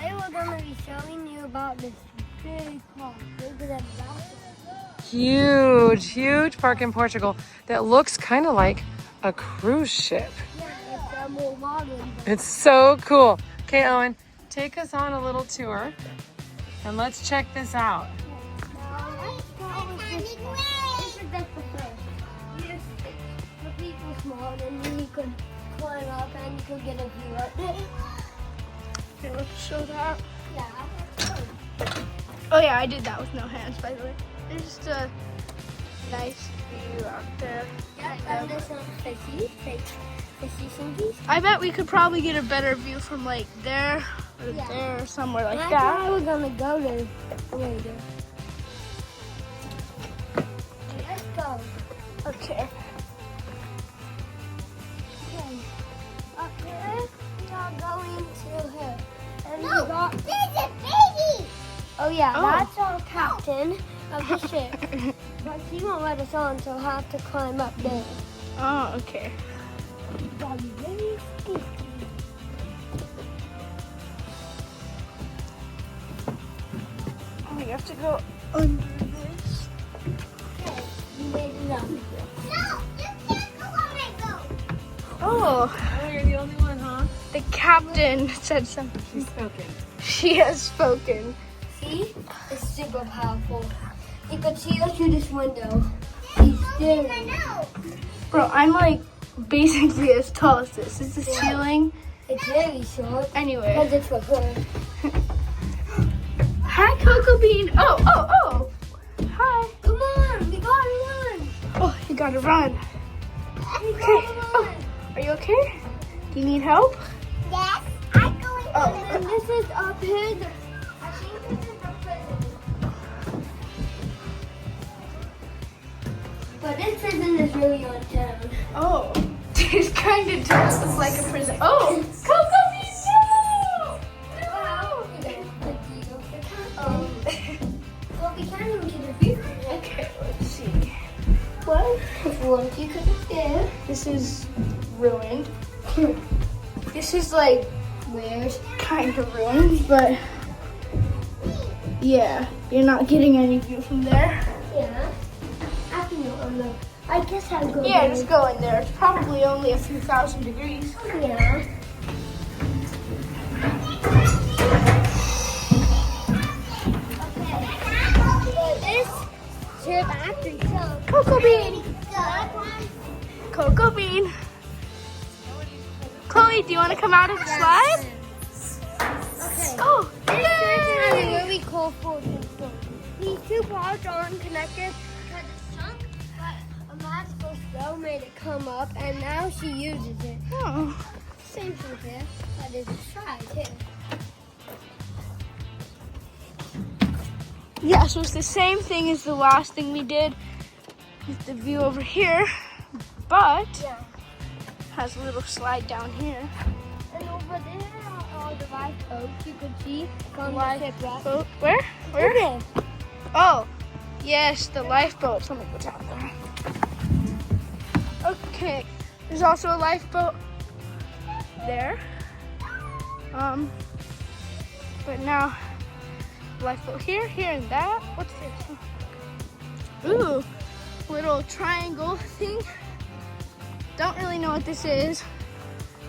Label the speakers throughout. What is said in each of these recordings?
Speaker 1: Today we're going to be showing you about this big park. Look at that mountain.
Speaker 2: Huge park in Portugal that looks kind of like a cruise ship.
Speaker 1: Yeah, it's more modern.
Speaker 2: It's so cool. Okay, Owen, take us on a little tour and let's check this out.
Speaker 1: This is just the first. Here's the people small, and then you could climb up and you could get a view up there.
Speaker 3: Okay, let's show that.
Speaker 1: Yeah.
Speaker 3: Oh yeah, I did that with no hands, by the way. It's just a nice view out there.
Speaker 1: Yeah, and there's some fishy shingies.
Speaker 3: I bet we could probably get a better view from like there or there or somewhere like
Speaker 1: That's
Speaker 3: that.
Speaker 1: why we're gonna go there later. Let's go.
Speaker 3: Okay.
Speaker 1: Okay. Up here, we are going to here. And
Speaker 4: No,
Speaker 1: we got...
Speaker 4: this is a baby.
Speaker 1: Oh yeah,
Speaker 3: Oh.
Speaker 1: that's our captain of the ship. But she won't let us on, so we'll have to climb up there.
Speaker 3: Oh, okay.
Speaker 1: That'll be very spooky.
Speaker 3: Oh, you have to go under this.
Speaker 1: Okay, we made it up.
Speaker 4: No, you can't go on my boat.
Speaker 3: Oh,
Speaker 2: Oh, you're the only one, huh?
Speaker 3: the captain said something.
Speaker 2: She's spoken.
Speaker 3: She has spoken.
Speaker 1: See? It's super powerful. You could see us through this window. She's
Speaker 4: I
Speaker 1: staring.
Speaker 4: know.
Speaker 3: Bro, I'm like basically as tall as this. Is the ceiling?
Speaker 1: It's very short.
Speaker 3: Anyway.
Speaker 1: Because it's for her.
Speaker 3: Hi, Cocoa Bean. Oh. Hi.
Speaker 1: Come on, we gotta run.
Speaker 3: Oh, you gotta run.
Speaker 1: We
Speaker 3: Okay.
Speaker 1: gotta
Speaker 3: Oh,
Speaker 1: run.
Speaker 3: are you okay? Do you need help?
Speaker 4: Yes, I'm going to
Speaker 3: Oh.
Speaker 1: And this is up here. I think this is the prison. But this prison is really on town.
Speaker 3: Oh, this kind of does look like a prison. Oh, Cocoa Bean, no!
Speaker 1: Well, we can't even get a view.
Speaker 3: Okay, let's see. Well,
Speaker 1: Once you could up there.
Speaker 3: this is ruined. This is like
Speaker 1: Where's?
Speaker 3: kind of ruined, but yeah, you're not getting any view from there.
Speaker 1: Yeah. I can go on the. I guess I'll go.
Speaker 3: Yeah,
Speaker 1: there.
Speaker 3: just go in there. It's probably only a few thousand degrees.
Speaker 1: Yeah. This trip after show.
Speaker 3: Cocoa Bean! Cocoa Bean! Chloe, do you want to come out of the slide?
Speaker 1: Okay.
Speaker 3: Oh,
Speaker 1: This trip has a
Speaker 3: yay!
Speaker 1: really cool fortune story. These two parts aren't connected because it's sunk, but a magical spell made it come up, and now she uses it.
Speaker 3: Oh.
Speaker 1: Same thing here, but it's a side here.
Speaker 3: Yeah, so it's the same thing as the last thing we did with the view over here, but
Speaker 1: Yeah.
Speaker 3: has a little slide down here.
Speaker 1: And over there are all the lifeboats you could see from the shipwreck.
Speaker 3: Boat? Where? Where?
Speaker 1: Okay.
Speaker 3: Oh, yes, the lifeboats. Let me go down there. Okay, there's also a lifeboat there. But now, lifeboat here, and that. What's this? Ooh, little triangle thing. Don't really know what this is.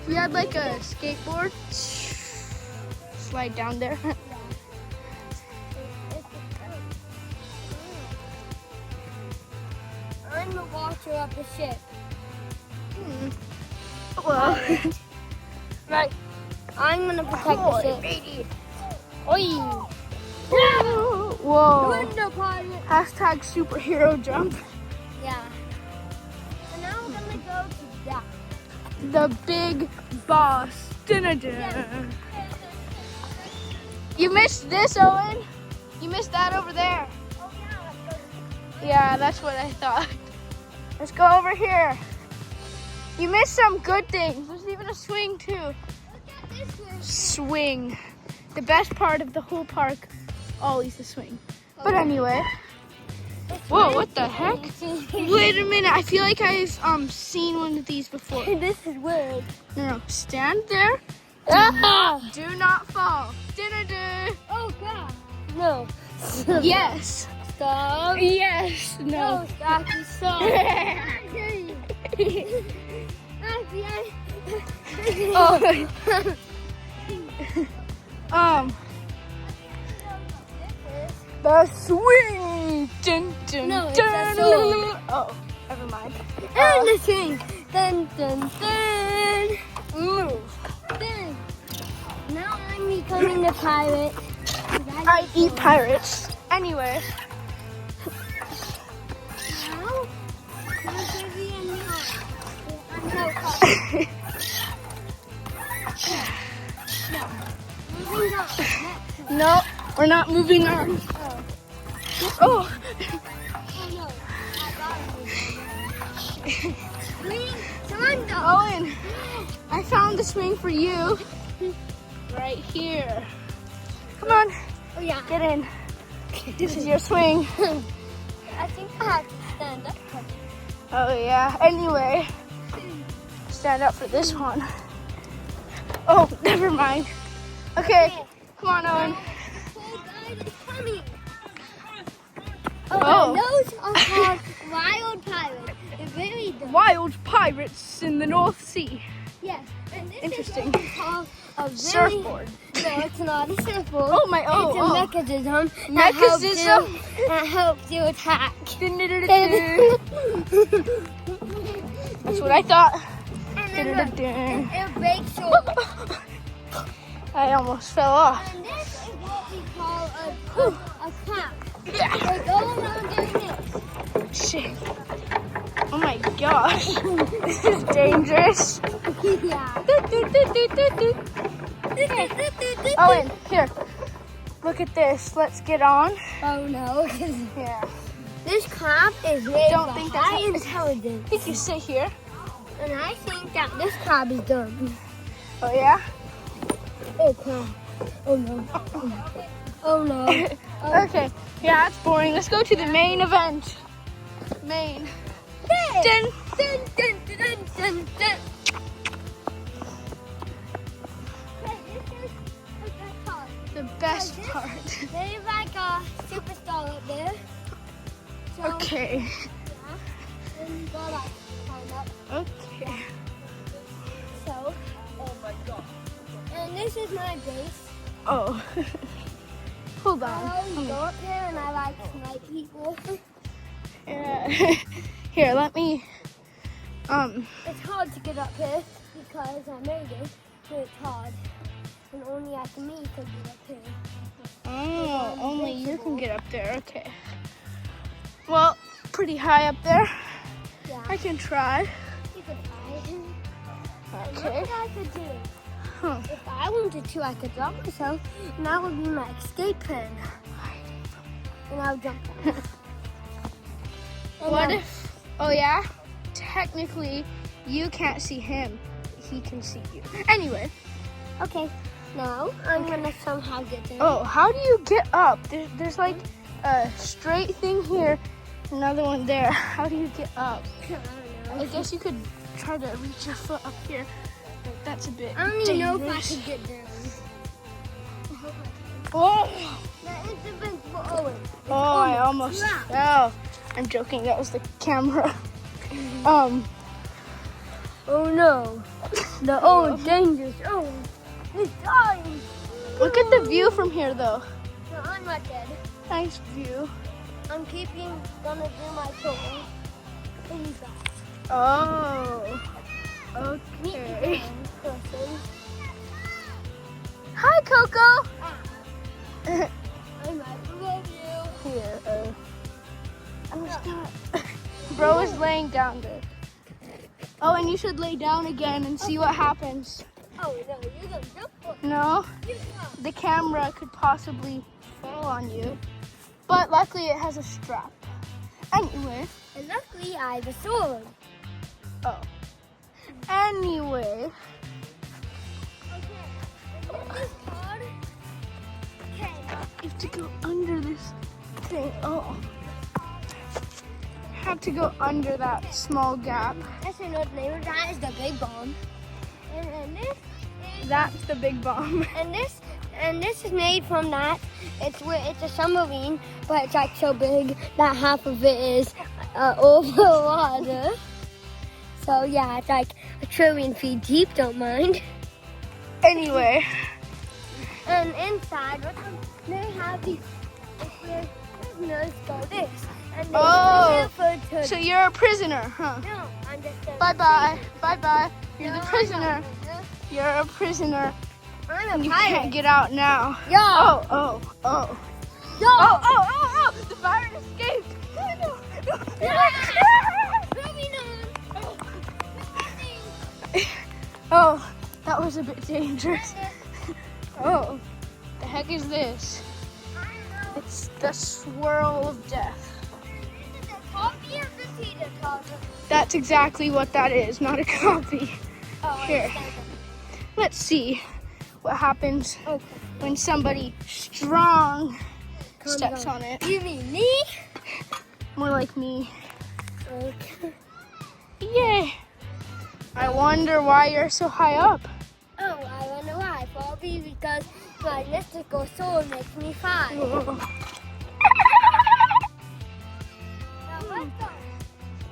Speaker 3: If you had like a skateboard, slide down there.
Speaker 1: I'm the watcher of the ship.
Speaker 3: Well,
Speaker 1: Right. I'm gonna protect the ship.
Speaker 3: baby.
Speaker 1: Oi!
Speaker 3: Whoa.
Speaker 1: Window pilot.
Speaker 3: Hashtag superhero jump.
Speaker 1: Yeah. So now we're gonna go to that.
Speaker 3: The big boss. Dun-dun-dun. You missed this, Owen. You missed that over there.
Speaker 1: Oh yeah, let's go.
Speaker 3: Yeah, that's what I thought. Let's go over here. You missed some good things. There's even a swing too.
Speaker 1: Look at this one.
Speaker 3: Swing. The best part of the whole park, always the swing. But anyway. Whoa, what the heck? Wait a minute, I feel like I've seen one of these before.
Speaker 1: This is weird.
Speaker 3: No, stand there Do not fall. Dinner.
Speaker 1: Oh God. No.
Speaker 3: Yes.
Speaker 1: Stop.
Speaker 3: Yes. No.
Speaker 1: Stop. Stop.
Speaker 3: Oh. The swing. Dun, dun,
Speaker 1: No, it's
Speaker 3: dun,
Speaker 1: a sword.
Speaker 3: Oh, never mind.
Speaker 1: And the swing. Dun dun dun.
Speaker 3: Move.
Speaker 1: Dun. Now I'm becoming a pirate.
Speaker 3: I eat pirates. Anyway.
Speaker 1: Now, I'm so moving on.
Speaker 3: No, we're not moving on. Oh.
Speaker 1: Oh no, I got it. Someone go.
Speaker 3: Owen, I found the swing for you. Right here. Come on,
Speaker 1: Oh yeah.
Speaker 3: get in. This is your swing.
Speaker 1: I think I have to stand up.
Speaker 3: Oh yeah, anyway. Stand up for this one. Oh, never mind. Okay, come on, Owen.
Speaker 1: The cool guy is coming.
Speaker 3: Oh.
Speaker 1: Those are called wild pirates. They're very dumb.
Speaker 3: Wild pirates in the North Sea.
Speaker 1: Yes. And this
Speaker 3: Interesting.
Speaker 1: is what we call a very,
Speaker 3: Surfboard.
Speaker 1: No, it's not a surfboard.
Speaker 3: Oh my,
Speaker 1: It's a mechanism.
Speaker 3: Mechanism?
Speaker 1: That helps you attack.
Speaker 3: That's what I thought.
Speaker 1: And then look, it breaks your.
Speaker 3: I almost fell off.
Speaker 1: And this is what we call a clap.
Speaker 3: Yeah.
Speaker 1: They go around doing this.
Speaker 3: Shit. Oh my gosh. This is dangerous.
Speaker 1: Yeah.
Speaker 3: Owen, here. Look at this. Let's get on.
Speaker 1: Oh no.
Speaker 3: Yeah.
Speaker 1: This crab is really
Speaker 3: Don't think that's
Speaker 1: high
Speaker 3: how-
Speaker 1: intelligence.
Speaker 3: I think you sit here.
Speaker 1: And I think that this crab is dumb.
Speaker 3: Oh yeah?
Speaker 1: Oh crap. Oh no. Oh no.
Speaker 3: Okay. Yeah, that's boring. Let's go to the main event. Main.
Speaker 1: Hey.
Speaker 3: Dun.
Speaker 1: Dun, dun, dun, dun, dun. Okay, this is the best part.
Speaker 3: The best part.
Speaker 1: There's like a superstar up there. So,
Speaker 3: Okay.
Speaker 1: yeah. And you go like climb up.
Speaker 3: Okay.
Speaker 1: So. Oh my god. And this is my base.
Speaker 3: Oh. Hold
Speaker 1: I
Speaker 3: on.
Speaker 1: always go up there and I like snipe people.
Speaker 3: Yeah. Here, let me.
Speaker 1: It's hard to get up here because I made it, so it's hard. And only after me could get up here.
Speaker 3: Oh, only you can get up there. Okay. Well, pretty high up there.
Speaker 1: Yeah.
Speaker 3: I can try.
Speaker 1: You could try.
Speaker 3: Okay.
Speaker 1: What I could do?
Speaker 3: Huh.
Speaker 1: If I wanted to, I could drop myself, and that would be my escape plan. And I would jump.
Speaker 3: What if? Oh yeah. Technically, you can't see him. He can see you. Anyway.
Speaker 1: Okay. Now I'm gonna somehow get there.
Speaker 3: Oh, how do you get up? There's like a straight thing here, another one there. How do you get up?
Speaker 1: I don't know.
Speaker 3: I guess you could try to reach your foot up here. But that's a bit
Speaker 1: I don't even know if I
Speaker 3: dangerous.
Speaker 1: could get down. I hope I can.
Speaker 3: Oh,
Speaker 1: That is the best for Owen.
Speaker 3: oh, I almost
Speaker 1: dropped.
Speaker 3: fell. I'm joking. That was the camera.
Speaker 1: Oh no. The dangerous. Oh, he's dying.
Speaker 3: Look at the view from here, though.
Speaker 1: No, I'm not dead.
Speaker 3: Nice view.
Speaker 1: I'm gonna do my tour. And he's back.
Speaker 3: Oh,
Speaker 1: Meet
Speaker 3: okay.
Speaker 1: the person.
Speaker 3: Hi, Coco.
Speaker 1: I might love you.
Speaker 3: Here. Oh, stop. Bro is laying down there. Oh, and you should lay down again and see what happens.
Speaker 1: Oh no, you're gonna jump for it.
Speaker 3: No,
Speaker 1: You jump.
Speaker 3: the camera could possibly fall on you, but luckily it has a strap. Anyway,
Speaker 1: And luckily I have a sword.
Speaker 3: oh. Anyway,
Speaker 1: Okay. And this card. Okay.
Speaker 3: you have to go under this thing. Oh. Have to go under that small gap.
Speaker 1: Actually, no, the name of that is the big bomb. And then this is
Speaker 3: That's the big bomb.
Speaker 1: And this is made from that. It's a submarine, but it's like so big that half of it is over water. So yeah, it's like 1 trillion feet deep. Don't mind.
Speaker 3: Anyway,
Speaker 1: And inside, they have these prisoners go this. And they
Speaker 3: Oh.
Speaker 1: to
Speaker 3: so you're a prisoner, huh?
Speaker 1: no, I'm just a
Speaker 3: Bye-bye. Bye-bye. You're
Speaker 1: No,
Speaker 3: the
Speaker 1: I'm
Speaker 3: prisoner.
Speaker 1: not.
Speaker 3: You're a prisoner.
Speaker 1: I'm a
Speaker 3: You
Speaker 1: pirate.
Speaker 3: can't get out now.
Speaker 1: Yo,
Speaker 3: Oh.
Speaker 1: yo.
Speaker 3: Oh, the pirate escaped. No.
Speaker 1: Moving on.
Speaker 3: Oh, that was a bit dangerous. Oh, the heck is this? It's the swirl of death.
Speaker 1: Is it a coffee or potato coffee?
Speaker 3: That's exactly what that is, not a copy.
Speaker 1: Oh, I
Speaker 3: Here.
Speaker 1: understand.
Speaker 3: Let's see what happens
Speaker 1: Okay.
Speaker 3: when somebody strong
Speaker 1: Calm
Speaker 3: steps
Speaker 1: down.
Speaker 3: on it.
Speaker 1: You mean me?
Speaker 3: More like me.
Speaker 1: Okay.
Speaker 3: Yay! I wonder why you're so high up.
Speaker 1: Oh, I wonder why. Probably because my mystical sword makes me fly. Now, let's go.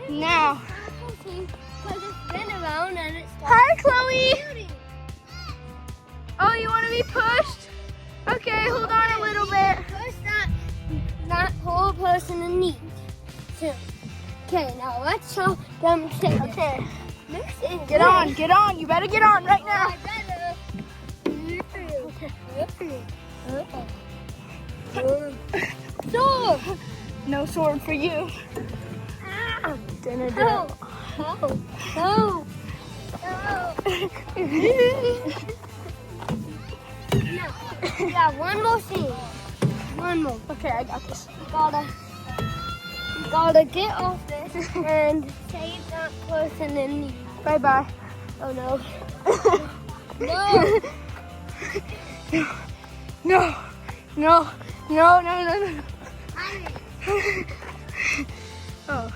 Speaker 3: Now,
Speaker 1: Because it's been around and it's
Speaker 3: hi Chloe!
Speaker 1: shooting.
Speaker 3: Oh, you want to be pushed? Okay, hold on a little bit.
Speaker 1: Push that whole person in need. So, okay, now let's show them take it.
Speaker 3: Okay,
Speaker 1: This is
Speaker 3: get on. You better get on right now.
Speaker 1: I better. So,
Speaker 3: No sword for you. Dinner.
Speaker 1: no. No. Yeah, one more thing. One more.
Speaker 3: Okay, I got this.
Speaker 1: You gotta get off this and save that person in need.
Speaker 3: Bye-bye.
Speaker 1: Oh no. No.
Speaker 3: No. Oh,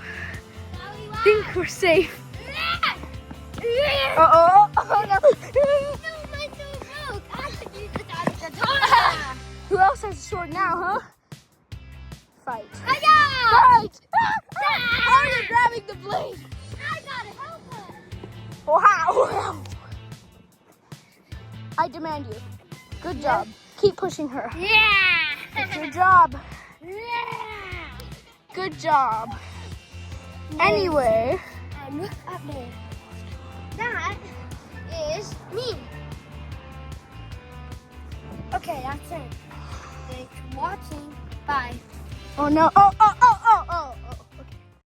Speaker 3: I think we're safe. Oh no. Who else has a sword now, huh? Fight. Fight! Oh, you're grabbing the blade. Wow. I demand you. Good job. Keep pushing her. Good job. Good job. Anyway,
Speaker 1: And look up there. That is me. Okay, that's it. Thanks for watching. Bye.
Speaker 3: oh no. Oh,